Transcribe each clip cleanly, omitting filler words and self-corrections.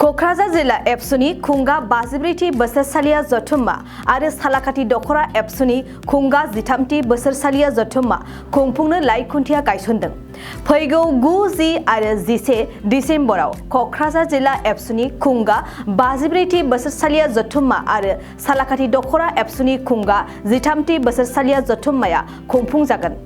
क'क्राझार जिल्ला एबसुनि खुंगा 54थि बोसोरसालिया जथुम्मा आरो सालाकाथि दख'रा एबसुनि खुंगा 13थि बोसोरसालिया जथुम्मा खुंफुंनो लाइखुन्थिया गायसनदों। फैगौ 9, 10 आरो 11 दिसेम्बराव क'क्राझार जिल्ला एबसुनि खुंगा 54थि बोसोरसालिया जथुम्मा आरो सालाकाथि दख'रा एबसुनि खुंगा 13थि बोसोरसालिया जथुम्माया खुंफुंजागोन।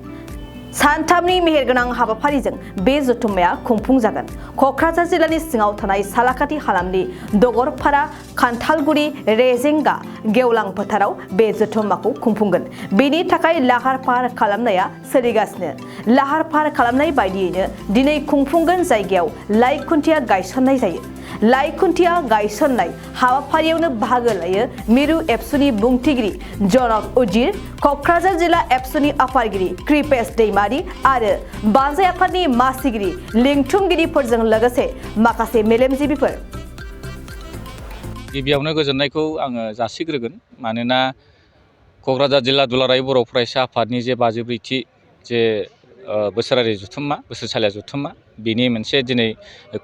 सानथामनि मेहेरगोनां हाबाफारिजों बे जथुम्माया खुंफुंजागोन। क'क्राझार जिल्लानि सिङाव थानाय सालाकाथि हालामनि दख'रपारा, खान्थालगुरि, रेजेंगा, गेवलां फोथाराव बे जथुम्माखौ खुंफुंगोन। बेनि थाखाय लाहार फाहार खालामनाया सोलिगासिनो। लाहार फाहार खालामनाय बायदियैनो दिनै खुंफुंगोन जायगायाव लाइखुन्थिया गायसननाय जायो। लाइखुन्थिया गायसननाय हाबाफारियावनो बाहागो लायो मिरु एबसुनि बुंथिगिरि जनक उजिर, क'क्राझार जिल्ला एबसुनि आफादगिरि कृपेश दैमारि आरो बानजाय आफादनि मासिगिरि लिंथुमगिरिफोरजों लोगोसे माखासे मेलेमजिबिफोर। गिबियावनो गोजोननायखौ आङो जासिग्रोगोन, मानोना क'क्राझार जिल्ला दुलाराय बर' फरायसा आफादनि जे 54थि जे बोसोरारि जथुम्मा, बोसोरसालिया जथुम्मा, बेनि मोनसे दिनै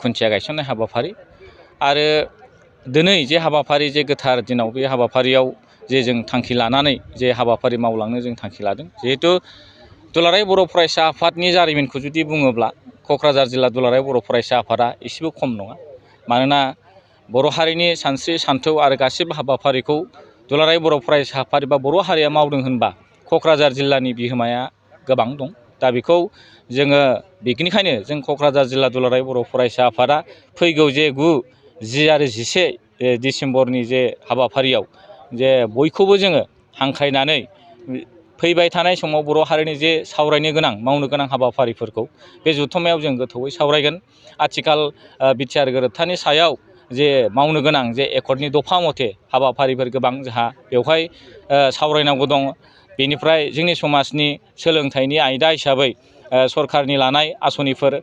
खुन्थिया गायसननाय हाबाफारि आरो दिनै जे हाबाफारि जे गोथार दिनाव बे हाबाफारियाव जे जों थांखि लानानै जे हाबाफारि मावलांनो जों थांखि लादों। जिहेतु दुलाराय बर' फरायसा आफादनि जारिमिनखौ जुदि बुङोब्ला क'क्राझार जिल्ला दुलाराय बर' फरायसा आफादा एसेबो खम नङा। मानोना बर' हारिनि सानस्रि सान्थौ आरो गासिबो हाबाफारिखौ दुलाराय बर' फरायसा आफाद एबा बर' हारिया मावदों होनबा क'क्राझार जिल्लानि बिहोमाया गोबां दं। दा बेखौ जोङो बेनिखायनो जों क'क्राझार जिल्ला दुलाराय बर' फरायसा आफादा फैगौ जे 9, 10 आरो 11 दिसेम्बरनि जे हाबाफारियाव जे बयखौबो जोङो हांख्रायनानै फैबाय थानाय समाव बर' हारिनि जे सावरायनो गोनां, मावनो गोनां हाबाफारिफोरखौ बे जथुम्मायाव जों गोथौयै सावरायगोन। आथिखाल बिटिआर गोरोबथानि सायाव जे मावनो गोनां जे एकर्डनि दफा मथे हाबाफारिफोर गोबां जोंहा बेवहाय सावरायनांगौ दङ। बेनिफ्राय जोंनि समाजनि सोलोंथाइनि आयदा हिसाबै सरकारनि लानाय आसनिफोर,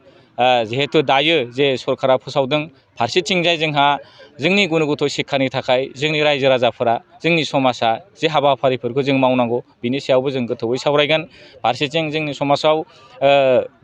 जिहेतु दायो जे सरकारा फोसावदों, फारसेथिंजाय जोंहा जोंनि गुन गथ' शिक्षानि थाखाय जोंनि रायजो राजाफोरा, जोंनि समाजा जे हाबाफारिफोरखौ जों मावनांगौ बिनि सायावबो जों गोथौयै सावरायगोन। फारसेथिं जोंनि समाजाव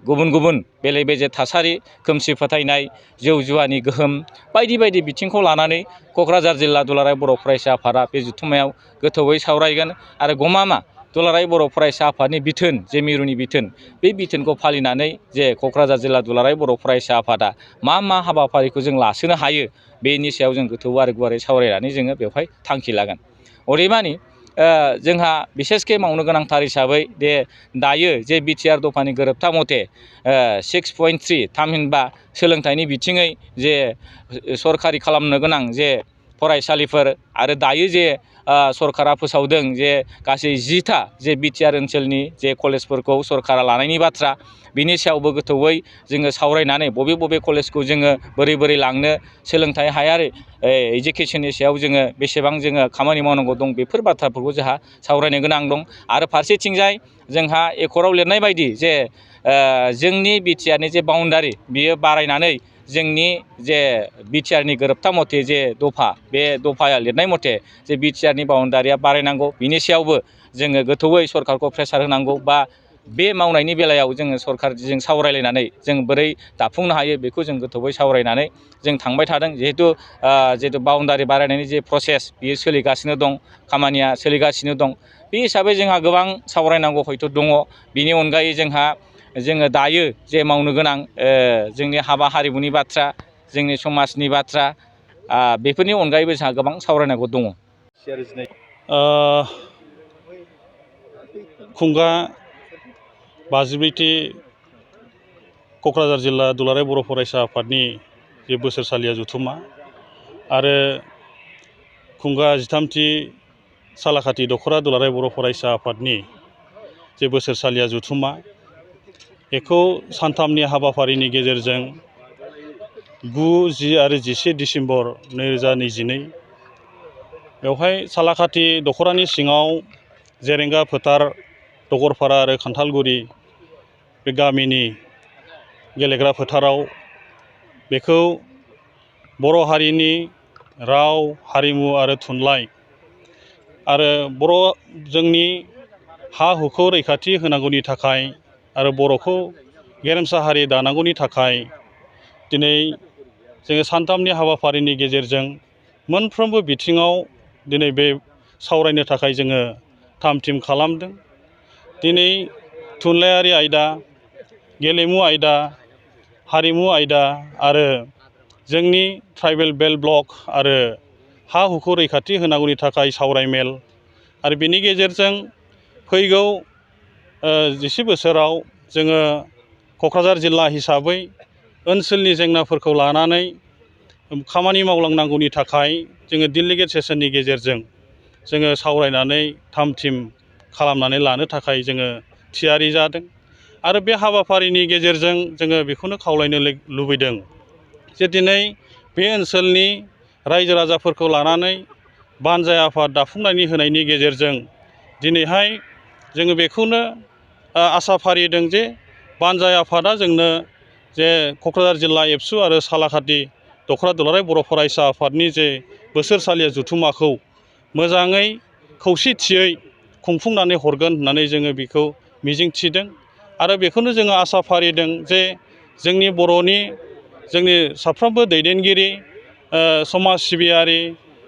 गुबुन गुबुन बेले बेजे थासारि, खोमसि फोथायनाय, जौ जुवानि गोहोम बायदि बायदि बिथिंखौ लानानै क'क्राझार जिल्ला दुलाराय बर' फरायसा आफादा बे जथुम्मायाव गोथौयै सावरायगोन आरो गमामा दुलाराय बर' फरायसा आफादनि बिथोन, जे मिरुनि बिथोन, बे बिथोनखौ फालिनानै जे क'क्राझार जिल्ला दुलाराय बर' फरायसा आफादा मा हाबाफारिखौ जों लासोनो हायो बेनि सायाव जों गोथौ आरो गुवारै सावरायनानै जोङो बेवहाय थांखि लागोन। अदेबानि जोंहा बिसेसके मावनो गोनांथार हिसाबै दे दायो जे बिटिआर दफानि गोरोबथा मथे 6.3 थामहिनबा सोलोंथाइनि बिथिङै जे सरकारि खालामनो गोनां जे फरायसालिफोर आरो दायो जे सरकारा फोसावदों जे गासै 10था जे बिटिआर ओनसोलनि जे कलेजफोरखौ सरकारा लानायनि बाथ्रा, बिनि सायावबो गोथौयै जोङो सावरायनानै बबे कलेजखौ जोङो बोरै लांनो, सोलोंथाइ हायारि इडुकेसननि सायाव जोङो बेसेबां जोङो खामानि मावनांगौ दं, बेफोर बाथ्राफोरखौ जोंहा सावरायनो गोनां दं। आरो फारसेथिंजाय जोंहा एकर्डआव लिरनाय बायदि जे जोंनि बिटिआरनि जे बाउन्डारि बियो बारायनानै जोंनि जे बिटिआरनि गोरोबथा मथे जे दफा, बे दफाया लिरनाय मथे जे बिटिआरनि बाउन्डारिया बारायनांगौ, बिनि सायावबो जोङो गोथौयै सरकारखौ प्रेसार होनांगौ बा बे मावनायनि बेलायाव जोङो सरकारजों सावरायलायनानै जों बोरै दाफुंनो हायो बेखौ जों गोथौयै सावरायनानै जों थांबाय थादों। जिहेतु बाउन्डारि बारायनायनि जे प्रसेस बियो सोलिगासिनो दं, खामानिया सोलिगासिनो दं। बे हिसाबै जोंहा गोबां सावरायनांगौ हयथ' दङ। बिनि अनगायै जोङो दायो जे मावनो गोनां जोंनि हाबा हारिमुनि बाथ्रा, जोंनि समाजनि बाथ्रा, बेफोरनि अनगायैबो जोंहा गोबां सावरायनांगौ दङ। खुंगा 54थि क'क्राझार जिल्ला दुलाराय बर' फरायसा आफादनि जे बोसोरसालिया जथुम्मा आरो खुंगा 13थि सालाकाथि दख'रा दुलाराय बर' फरायसा आफादनि जे बोसोरसालिया जथुम्मा, बेखौ सानथामनि हाबाफारिनि गेजेरजों 9, 10 आरो 11 दिसेम्बर 2022 बेवहाय सालाकाथि दख'रानि सिङाव जेरेंगा फोथार, दख'रपारा आरो खान्थालगुरि बे गामिनि गेलेग्रा फोथाराव बेखौ बर' हारिनि राव, हारिमु आरो थुनलाइ आरो जोंनि हा हुखौ रैखाथि होनांगौनि थाखाय आरो बर'खौ गेरेमसा हारि दानांगौनि थाखाय दिनै जोङो सानथामनि हाबाफारिनि गेजेरजों मोनफ्रोमबो बिथिङाव दिनै बे सावरायनो थाखाय जोङो थाम-थिम खालामदों। दिनै थुनलाइयारि आयदा, गेलेमु आयदा, हारिमु आयदा आरो जोंनि ट्राइबेल बेल्ट ब्लक आरो हा हुखौ रैखाथि होनांगौनि थाखाय सावरायमेल आरो बेनि गेजेरजों फैगौ 10 बोसोराव जोङो क'क्राझार जिल्ला हिसाबै ओनसोलनि जेंनाफोरखौ लानानै खामानि मावलांनांगौनि थाखाय जोङो डेलिगेट सेसननि गेजेरजों जोङो सावरायनानै थाम-थिम खालामनानै लानो थाखाय जोङो थियारि जादों। आरो बे हाबाफारिनि गेजेरजों जोङो बेखौनो खावलायनो लुबैदों जे दिनै बे ओनसोलनि रायजो राजाफोरखौ लानानै बानजाय आफाद दाफुंनानै होनायनि गेजेरजों दिनैहाय जोङो बेखौनो आसा फारिदों जे बानजाय आफादा जोंनो जे क'क्राझार जिल्ला एबसु आरो सालाकाटि दख'रा दुलाराय बर' फरायसा आफादनि जे बोसोरसालिया जथुम्माखौ मोजाङै खौसेथियै खुंफुंनानै हरगोन होननानै जोङो बेखौ मिजिंथिदों। आरो बेखौनो जोङो आसा फारिदों जे जोंनि बर'नि जोंनि साफ्रोमबो दैदेनगिरि, समाज सिबियारि,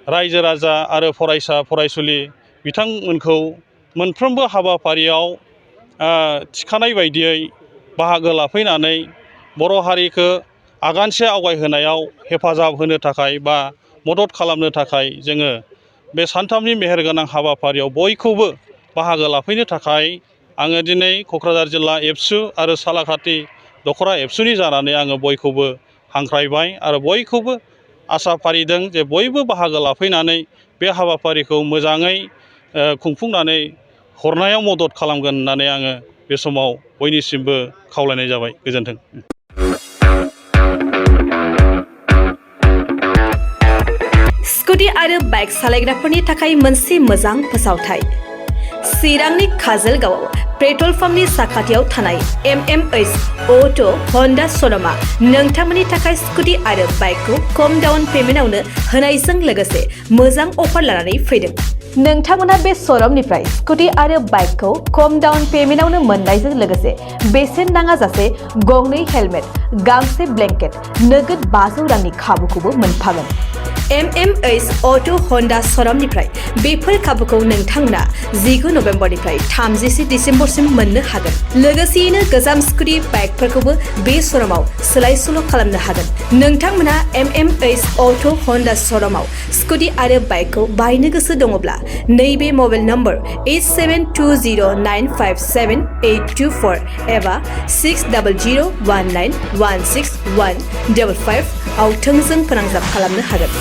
रायजो राजा आरो फरायसा फरायसुलि बिथांमोनखौ मोनफ्रोमबो हाबाफारियाव थिखानाय बायदियै बाहागो लाफैनानै बर' हारिखौ आगानसे आवगायहोनायाव हेफाजाब होनो थाखाय बा मदद खालामनो थाखाय जोङो बे सानथामनि मेहेरगोनां हाबाफारियाव बयखौबो बाहागो लाफैनो थाखाय आङो दिनै क'क्राझार जिल्ला एबसु आरो सालाकाटि दख'रा एबसुनि जानानै आङो बयखौबो हांख्रायबाय आरो बयखौबो आसा फारिदों जे बयबो बाहागो लाफैनानै बे हाबाफारिखौ मोजाङै खुंफुंनानै हरनायाव मदद खालामगोन होननानै आङो बे समाव बयनिसिमबो खावलायनाय जाबाय। गोजोन्थों। स्कुटि आरो बाइक सालायग्राफोरनि थाखाय मोनसे मोजां फोसावथाय। चिरांनि काजलगावआव पेट्रल पाम्पनि साखाथियाव थानाय MMH अट' हन्डा श'रुमआ नोंथांमोननि थाखाय स्कुटि आरो बाइकखौ खम डाउन पेमेन्टआवनो होनायजों लोगोसे मोजां अफार लानानै फैदों। नोंथांमोना बे श'रुमनिफ्राय स्कुटि आरो बाइकखौ खम डाउन पेमेन्टआवनो मोननायजों लोगोसे बेसेन नाङाजासे गंनै हेलमेट, गांसे ब्लेंकेट, नोगोद 500 रांनि खाबुखौबो मोनफागोन। MMH अट' हन्डा श'रुमनिफ्राय बेफोर खाबुखौ नोंथांमोना 19 नभेम्बरनिफ्राय 30 डिसेम्बरसिम मोननो हागोन। लोगोसेयैनो गोजाम स्कुटि बाइकफोरखौबो बे श'रुमाव सोलाय सोल' खालामनो हागोन। नोंथांमोना MMH अट' हन्डा श'रुमाव स्कुटि आरो बाइकखौ बायनो गोसो दङब्ला नैबे मबाइल नम्बर 8720957824 एबा 6001916155 आव थोंजों फोनांजाब खालामनो हागोन।